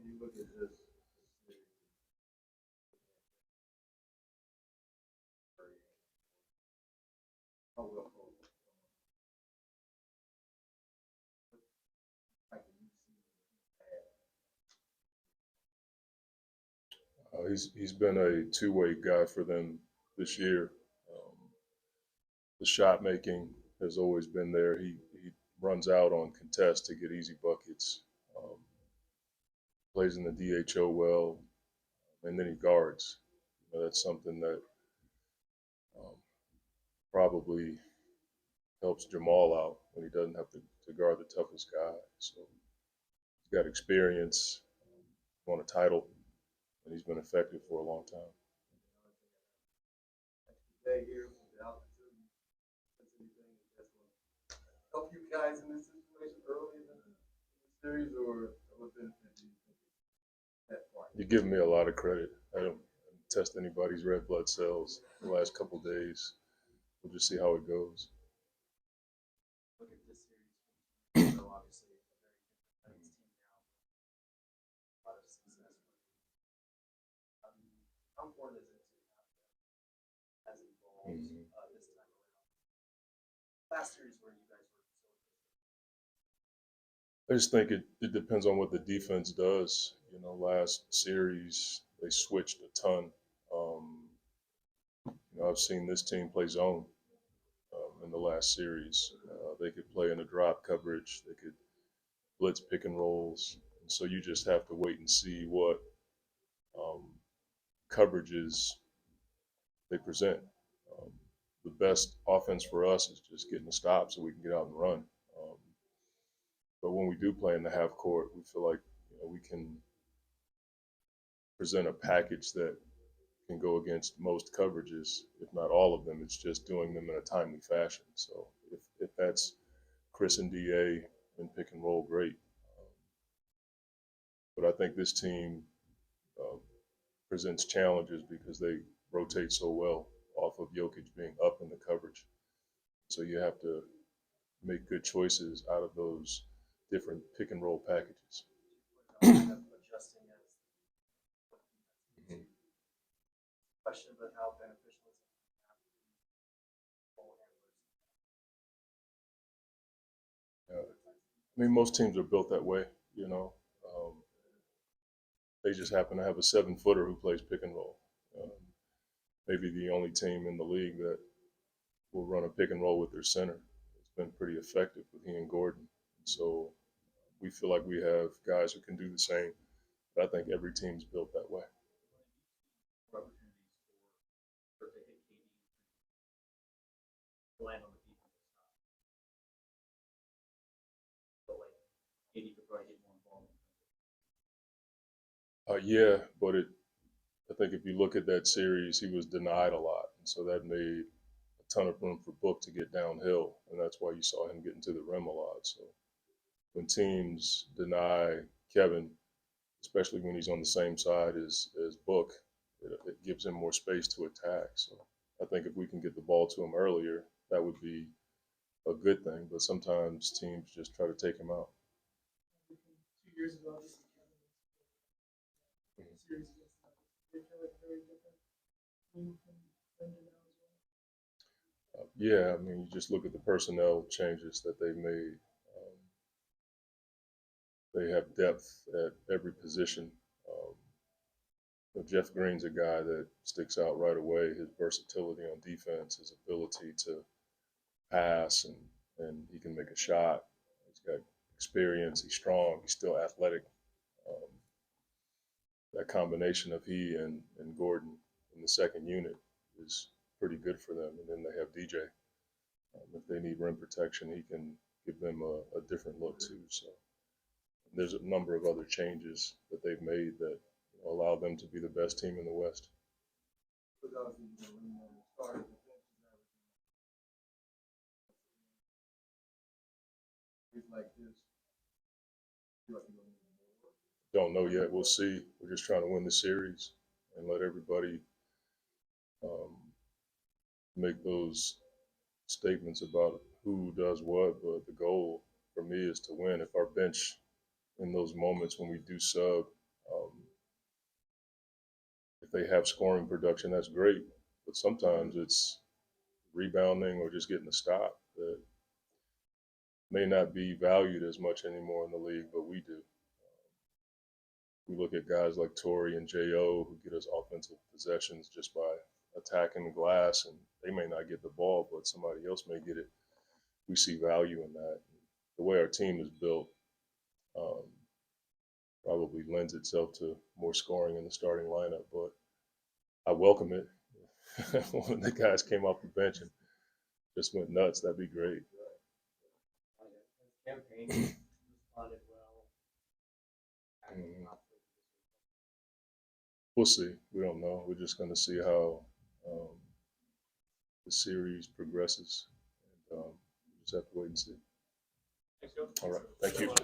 you look at this series, how well like you see He's been a two-way guy for them this year. Um, the shot making has always been there. He runs out on contests to get easy buckets. Um, Plays in the DHO well, and then he guards. That's something that um, probably helps Jamal out when he doesn't have to guard the toughest guy. So he's got experience, won a title, and he's been effective for a long time. today here with the altitude, sense anything that's going to help you guys in this situation early in the series, or what benefit do you think that part? You give me a lot of credit. I don't test anybody's red blood cells the last couple days. We'll just see how it goes. Look at this series. So obviously a very different team now. A lot of success. How important is it to have them as involved this time around? Last series where you guys were so I just think it depends on what the defense does. Last series they switched a ton. I've seen this team play zone in the last series. They could play in a drop coverage. They could blitz pick and rolls. And so you just have to wait and see what um, coverages they present. Um, the best offense for us is just getting a stop so we can get out and run. But when we do play in the half court, we feel like we can present a package that can go against most coverages, if not all of them. It's just doing them in a timely fashion. So if that's Chris and Da in pick and roll, great. But I think this team uh, presents challenges because they rotate so well off of Jokic being up in the coverage. So you have to make good choices out of those different pick and roll packages. kind of adjusting as Mhm. question about how beneficial is it to have ball handlers. I mean, most teams are built that way, you know. They just happen to have a 7-footer who plays pick and roll. Maybe the only team in the league that will run a pick and roll with their center. It's been pretty effective with he and Gordon. So we feel like we have guys who can do the same. But I think every team's built that way. Opportunities for to hit KD, land on the defensive side. But like KD could probably hit more ball. Yeah, but I think if you look at that series, he was denied a lot, and so that made a ton of room for Book to get downhill, and that's why you saw him getting to the rim a lot. So when teams deny Kevin, especially when he's on the same side as Book, it gives him more space to attack. So I think if we can get the ball to him earlier, that would be a good thing. But sometimes teams just try to take him out. 2 years ago, obviously, Kevin was series against them. They feel like a very different team from Thunder now as well. Yeah, I mean, you just look at the personnel changes that they've made. They have depth at every position. Jeff Green's a guy that sticks out right away. His versatility on defense, his ability to pass, and he can make a shot. He's got experience. He's strong. He's still athletic. Um, that combination of he and Gordon in the second unit is pretty good for them. And then they have DJ. If they need rim protection, he can give them a different look too. So there's a number of other changes that they've made that allow them to be the best team in the West. Like this, Don't know yet. We'll see. We're just trying to win the series and let everybody um, make those statements about who does what. But the goal for me is to win. If our bench in those moments when we do sub If they have scoring production, that's great. But sometimes it's rebounding or just getting a stop that may not be valued as much anymore in the league, but we do. We look at guys like Torrey and J.O. who get us offensive possessions just by attacking the glass, and they may not get the ball, but somebody else may get it. We see value in that. The way our team is built probably lends itself to more scoring in the starting lineup, but I welcome it. When the guys came off the bench and just went nuts, that'd be great. Campaign responded well. We'll see. We don't know. We're just going to see how the series progresses. And, just have to wait and see. Thanks, Joe. All right. Thank you.